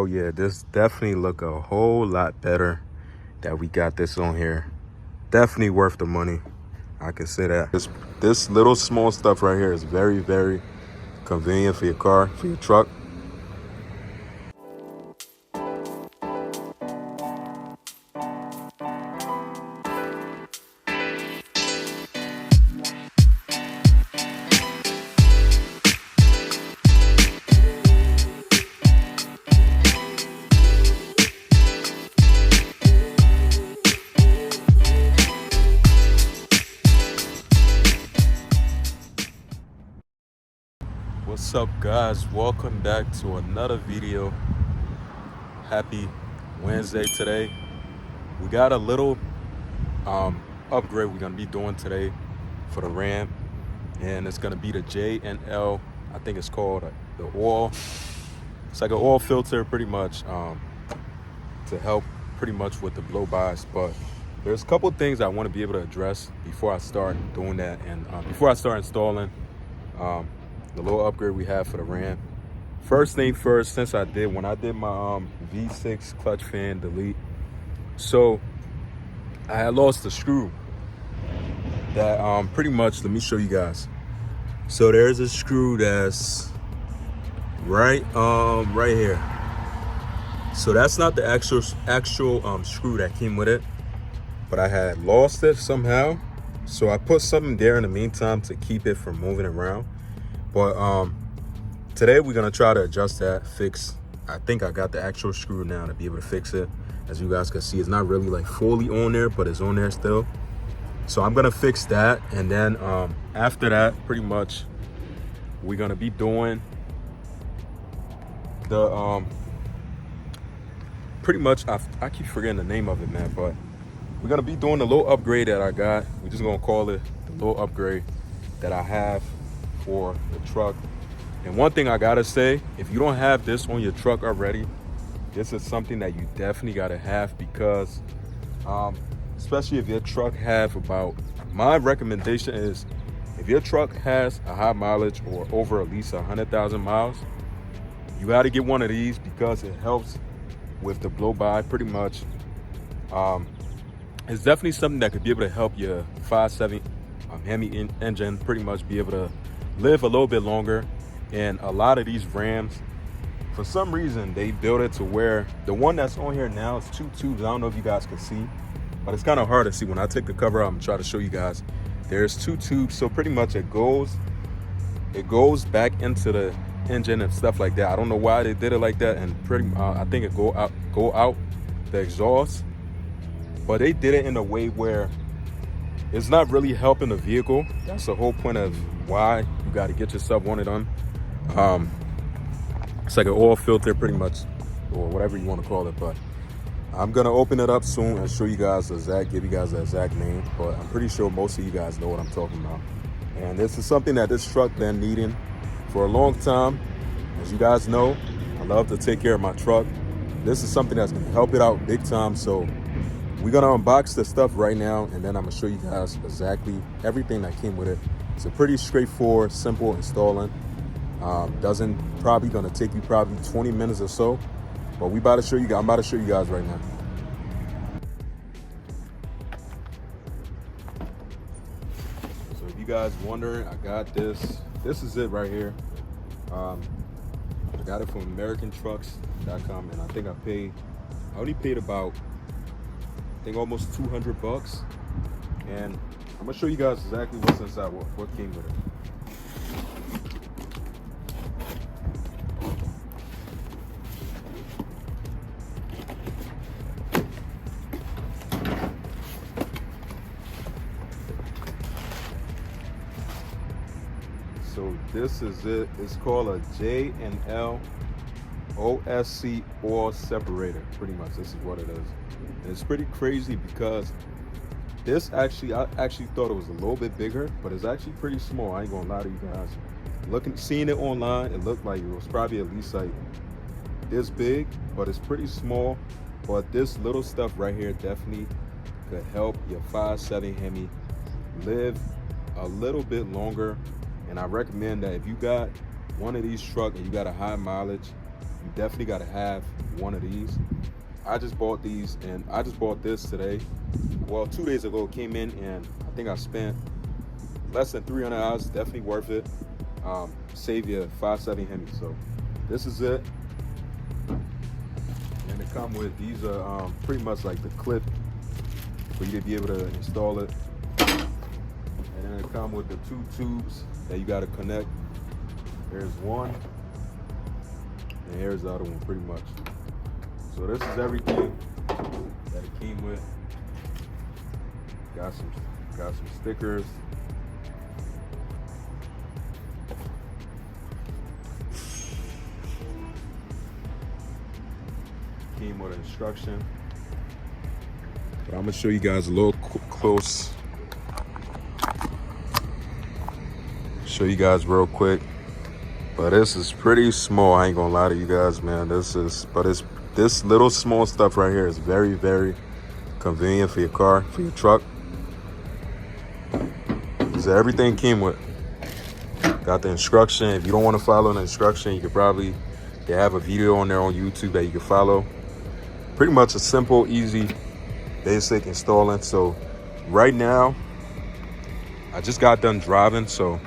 Oh yeah, this definitely look a whole lot better that we got this on here. Definitely worth the money. I can say that. This little small stuff right here is very, very convenient for your car, for your truck. What's up, guys? Welcome back to another video. Happy Wednesday today. We got a little upgrade we're gonna be doing today for the Ram, and it's gonna be the JLT. I think it's called the oil. It's like an oil filter, pretty much, to help pretty much with the blow-bys. But there's a couple things I want to be able to address before I start doing that, and before I start installing the little upgrade we have for the Ram. First thing first, since when I did my V6 clutch fan delete, so I had lost a screw that pretty much, let me show you guys. So there's a screw that's right here. So that's not the actual screw that came with it, but I had lost it somehow. So I put something there in the meantime to keep it from moving around. But today we're gonna try to adjust that, fix. I think I got the actual screw now to be able to fix it. As you guys can see, it's not really like fully on there, but it's on there still. So I'm gonna fix that, and then after that, pretty much we're gonna be doing the pretty much, I keep forgetting the name of it, man, but we're gonna be doing the little upgrade that I got. We're just gonna call it the little upgrade that I have for the truck. And one thing I gotta say, if you don't have this on your truck already, this is something that you definitely gotta have, because especially if your truck have about, my recommendation is, if your truck has a high mileage or over at least 100,000 miles, you gotta get one of these, because it helps with the blow-by pretty much. It's definitely something that could be able to help your 5.7 Hemi engine pretty much be able to live a little bit longer. And a lot of these Rams, for some reason, they built it to where the one that's on here now is 2 tubes. I don't know if you guys can see, but it's kind of hard to see. When I take the cover out, I'm trying to show you guys. There's 2 tubes, so pretty much it goes back into the engine and stuff like that. I don't know why they did it like that, and I think it go out the exhaust, but they did it in a way where it's not really helping the vehicle. That's the whole point of why you got to get yourself one of them. It's like an oil filter pretty much, or whatever you want to call it. But I'm gonna open it up soon and show you guys give you guys the exact name, but I'm pretty sure most of you guys know what I'm talking about. And this is something that this truck been needing for a long time. As you guys know, I love to take care of my truck. This is something that's gonna help it out big time. So we're gonna unbox the stuff right now, and then I'm gonna show you guys exactly everything that came with it. It's a pretty straightforward, simple installing. Doesn't probably gonna take you probably 20 minutes or so, but I'm about to show you guys right now. So if you guys wondering, I got this. This is it right here. I got it from AmericanTrucks.com, and I think I only paid about, I think, almost 200 bucks. And I'm gonna show you guys exactly what's inside, what came with it. So this is it. It's called a JLT OSC oil separator. Pretty much, this is what it is. And it's pretty crazy because this I actually thought it was a little bit bigger, but it's actually pretty small. I ain't gonna lie to you guys. Seeing it online, it looked like it was probably at least like this big, but it's pretty small. But this little stuff right here definitely could help your 5.7 Hemi live a little bit longer. And I recommend that if you got one of these trucks and you got a high mileage, you definitely got to have one of these. I just bought these, and I just bought this today. Well, 2 days ago, it came in, and I think I spent less than $300. Definitely worth it. Save you 570 Hemi. So this is it, and it come with these are pretty much like the clip for you to be able to install it, and then it come with the 2 tubes that you got to connect. There's one, and here's the other one, pretty much. So this is everything that it came with. Got some stickers. Came with an instruction. But I'm gonna show you guys a little close. Show you guys real quick. But this is pretty small. I ain't gonna lie to you guys, man. This little small stuff right here is very, very convenient for your car, for your truck. So everything came with. Got the instruction. If you don't want to follow the instruction, you could probably, they have a video on there on YouTube that you can follow. Pretty much a simple, easy, basic installing. So right now, I just got done driving, so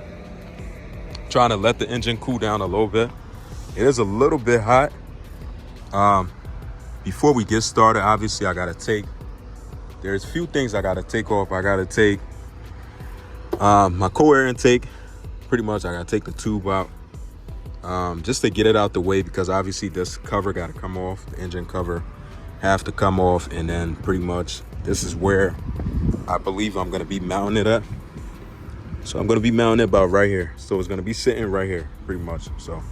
trying to let the engine cool down a little bit. It is a little bit hot. Before we get started, obviously I gotta there's a few things I gotta take off. I gotta take my cold air intake. Pretty much I gotta take the tube out just to get it out the way, because obviously this cover gotta come off. The engine cover have to come off, and then pretty much this is where I believe I'm gonna be mounting it at. So I'm gonna be mounting it about right here. So it's gonna be sitting right here, pretty much. So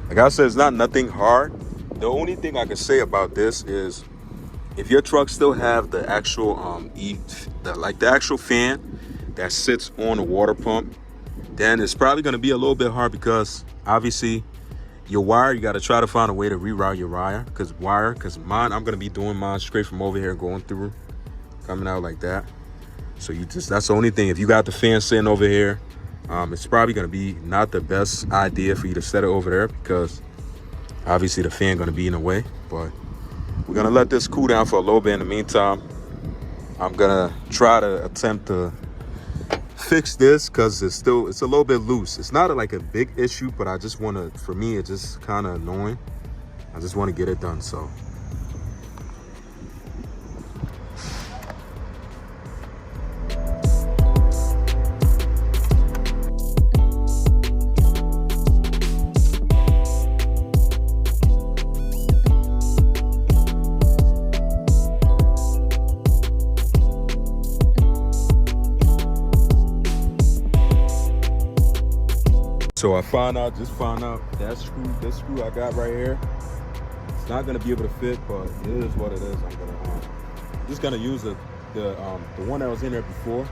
like I said, it's not nothing hard. The only thing I can say about this is, if your truck still have the actual the actual fan that sits on the water pump, then it's probably gonna be a little bit hard, because obviously your wire, you gotta try to find a way to reroute your wire, because mine, I'm gonna be doing mine straight from over here, going through, coming out like that. So that's the only thing. If you got the fan sitting over here, it's probably gonna be not the best idea for you to set it over there, because obviously the fan gonna be in the way. But we're gonna let this cool down for a little bit. In the meantime, I'm gonna try to attempt to fix this, because it's a little bit loose. It's not like a big issue, but I just want to, for me, it's just kind of annoying. I just want to get it done. So I just found out this screw I got right here, it's not gonna be able to fit, but it is what it is. I'm just gonna use the one that was in there before,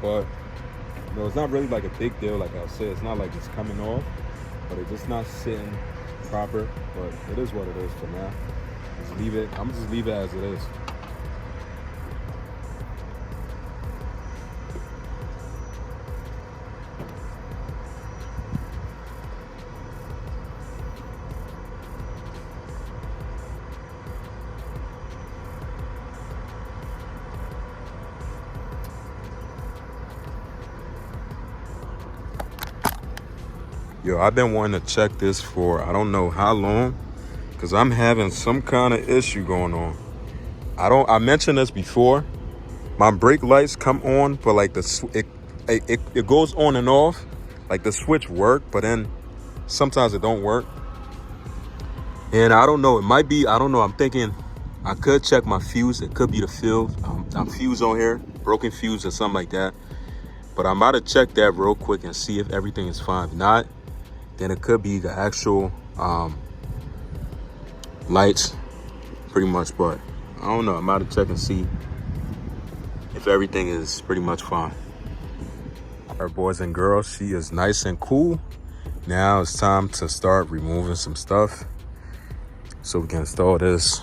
but it's not really like a big deal. Like I said, it's not like it's coming off, but it's just not sitting proper. But it is what it is for now. I'm gonna just leave it as it is. Yo, I've been wanting to check this for I don't know how long, because I'm having some kind of issue going on. I mentioned this before. My brake lights come on, but like it goes on and off. Like the switch work, but then sometimes it don't work. And I don't know, it might be, I don't know, I'm thinking I could check my fuse. It could be the fuse. Fuse on here, broken fuse or something like that. But I'm about to check that real quick and see if everything is fine. If not, then it could be the actual lights, pretty much. But I don't know. I'm about to check and see if everything is pretty much fine. All right, boys and girls, she is nice and cool. Now it's time to start removing some stuff so we can install this.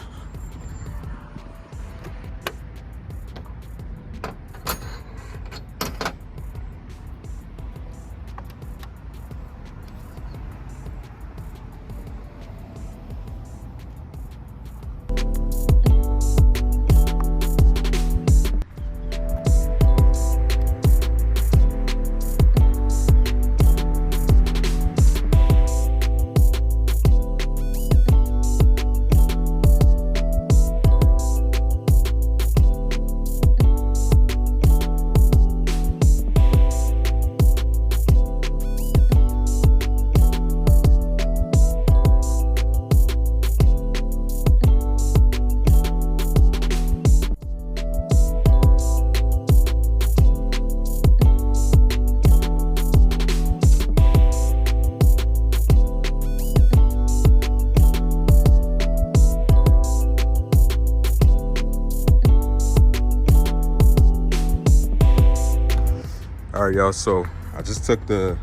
All right, y'all, so I just took the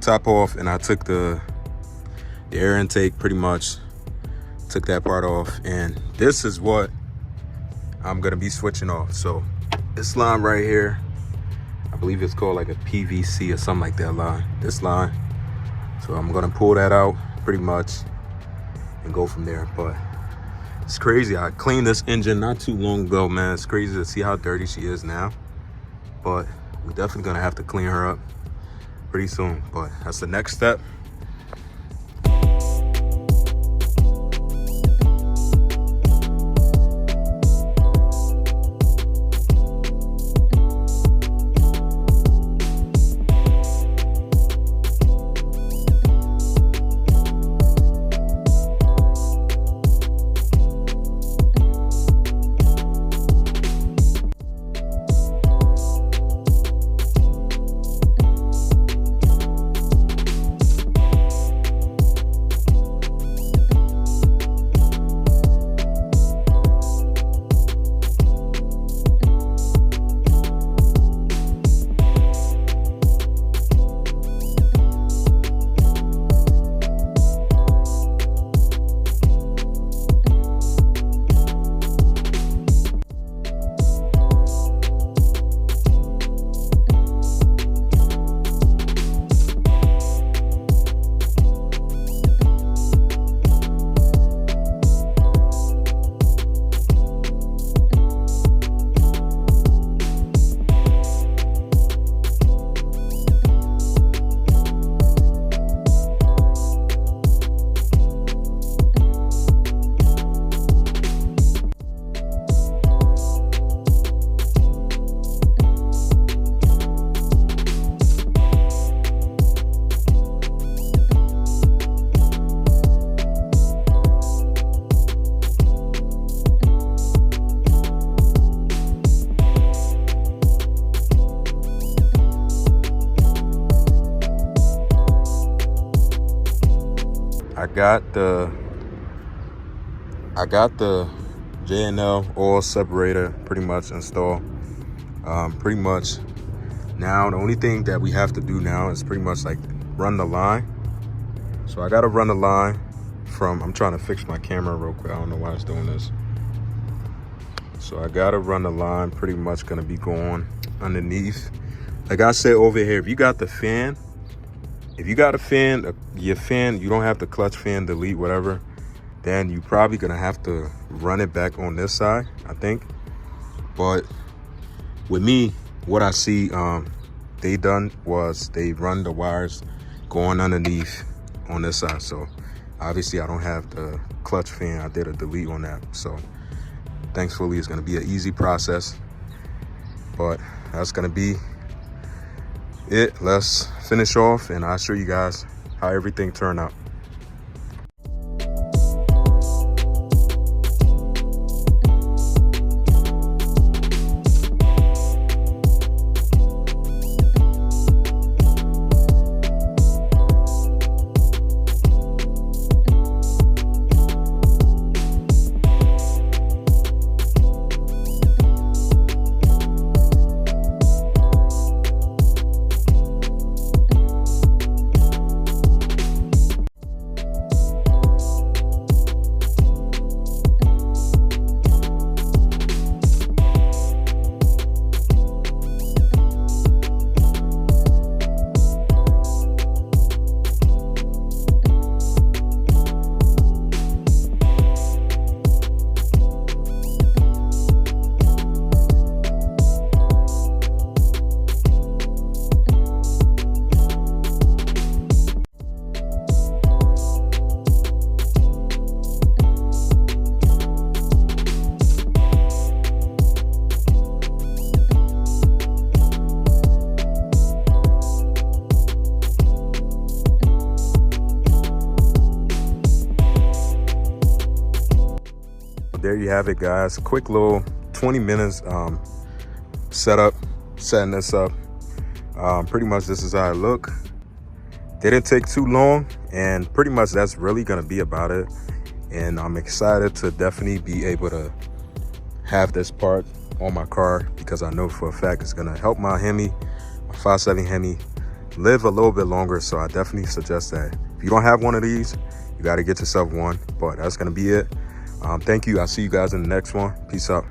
top off and I took the air intake, pretty much took that part off, and this is what I'm gonna be switching off. So this line right here, I believe it's called like a PVC or something like that line, this line. So I'm gonna pull that out pretty much and go from there. But it's crazy, I cleaned this engine not too long ago, man. It's crazy to see how dirty she is now, but we're definitely gonna have to clean her up pretty soon. But that's the next step. I got the JLT oil separator pretty much installed. Pretty much now the only thing that we have to do now is pretty much like run the line. So I gotta run the line from, I'm trying to fix my camera real quick. I don't know why it's doing this. So I gotta run the line, pretty much gonna be going underneath. Like I said over here, if you got the fan, if you got a fan, your fan, you don't have the clutch fan, delete, whatever, then you probably gonna have to run it back on this side, I think. But with me, what I see they done was they run the wires going underneath on this side. So obviously I don't have the clutch fan. I did a delete on that. So thankfully it's gonna be an easy process. But that's gonna be it. Let's finish off and I'll show you guys how everything turned out. There you have it, guys. Quick little 20 minutes setting this up. Pretty much this is how it look. Didn't take too long, and pretty much that's really gonna be about it. And I'm excited to definitely be able to have this part on my car, because I know for a fact it's gonna help my Hemi, my 5.7 Hemi live a little bit longer, so I definitely suggest that. If you don't have one of these, you got to get yourself one. But that's going to be it. Thank you. I'll see you guys in the next one. Peace out.